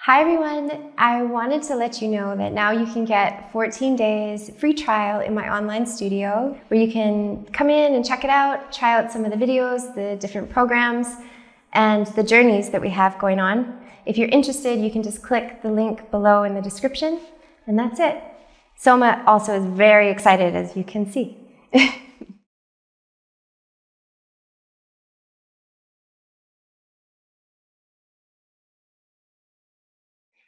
Hi everyone, I wanted to let you know that now you can get 14 days free trial in my online studio where you can come in and check it out, try out some of the videos, the different programs, and the journeys that we have going on. If you're interested, you can just click the link below in the description, and that's it. Soma also is very excited, as you can see.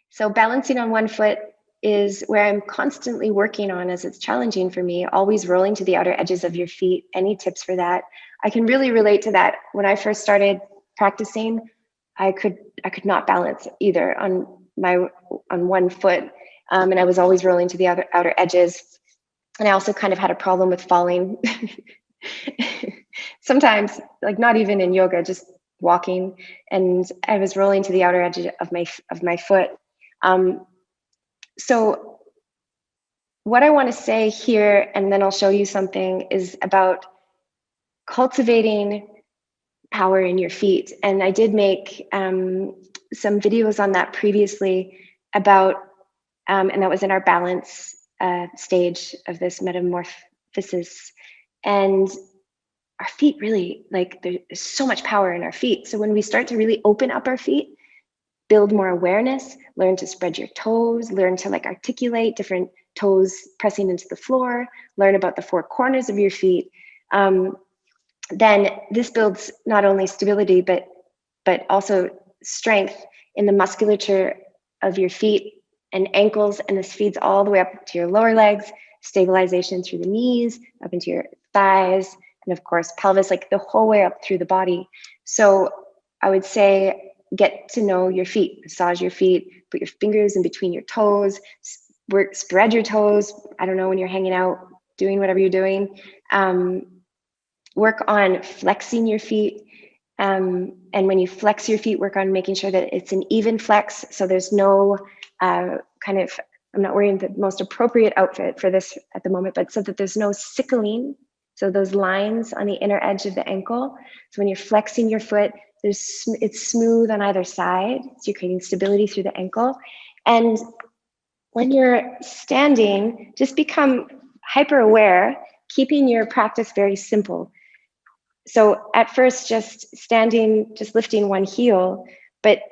So balancing on one foot is where I'm constantly working on, as it's challenging for me, always rolling to the outer edges of your feet. Any tips for that? I can really relate to that. When I first started practicing, I could not balance either on one foot, and I was always rolling to the outer edges. And I also kind of had a problem with falling. Sometimes, like not even in yoga, just walking, and I was rolling to the outer edge of my foot. So what I want to say here, and then I'll show you something, is about cultivating power in your feet. And I did make some videos on that previously about, and that was in our balance stage of this metamorphosis. And our feet really, like, there's so much power in our feet. So when we start to really open up our feet, build more awareness, learn to spread your toes, learn to like articulate different toes pressing into the floor, learn about the four corners of your feet, then this builds not only stability, but also strength in the musculature of your feet and ankles, and this feeds all the way up to your lower legs, stabilization through the knees, up into your thighs, and of course pelvis, like the whole way up through the body. So I would say, get to know your feet, massage your feet, put your fingers in between your toes, spread your toes. I don't know, when you're hanging out, doing whatever you're doing. Work on flexing your feet. And when you flex your feet, work on making sure that it's an even flex. So there's no I'm not wearing the most appropriate outfit for this at the moment, but so that there's no sickling. So those lines on the inner edge of the ankle. So when you're flexing your foot, it's smooth on either side. So you're creating stability through the ankle. And when you're standing, just become hyper aware, keeping your practice very simple. So at first, just standing, just lifting one heel, but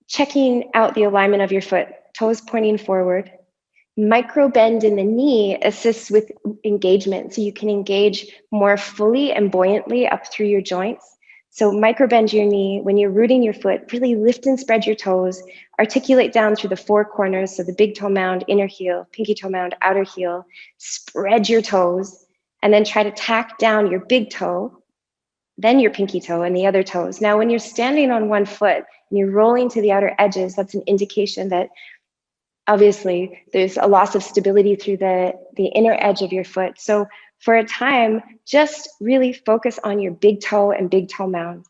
checking out the alignment of your foot, toes pointing forward. Micro bend in the knee assists with engagement, so you can engage more fully and buoyantly up through your joints. So micro bend your knee. When you're rooting your foot, really lift and spread your toes, articulate down through the four corners, so the big toe mound, inner heel, pinky toe mound, outer heel. Spread your toes, and then try to tack down your big toe, then your pinky toe and the other toes. Now, when you're standing on one foot and you're rolling to the outer edges, that's an indication that obviously there's a loss of stability through the inner edge of your foot. So for a time, just really focus on your big toe and big toe mound.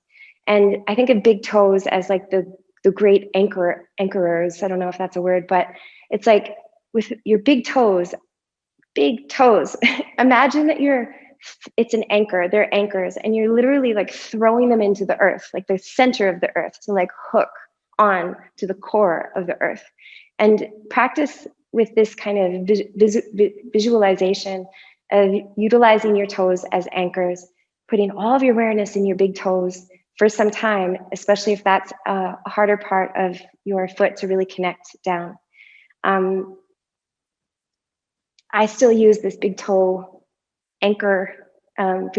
And I think of big toes as like the great anchorers. I don't know if that's a word, but it's like with your big toes, imagine that it's an anchor, they're anchors, and you're literally like throwing them into the earth, like the center of the earth, to like hook on to the core of the earth. And practice with this kind of visualization of utilizing your toes as anchors, putting all of your awareness in your big toes for some time, especially if that's a harder part of your foot to really connect down. I still use this big toe anchor I'm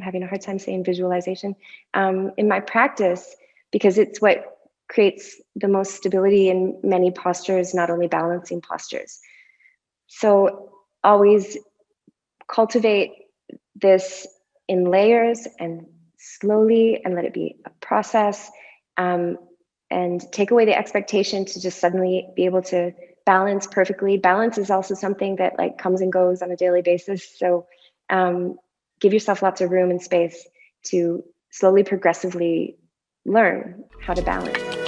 having a hard time saying visualization in my practice, because it's what creates the most stability in many postures, not only balancing postures. So always cultivate this in layers and slowly, and let it be a process, and take away the expectation to just suddenly be able to balance perfectly. Balance is also something that like comes and goes on a daily basis. So give yourself lots of room and space to slowly, progressively learn how to balance.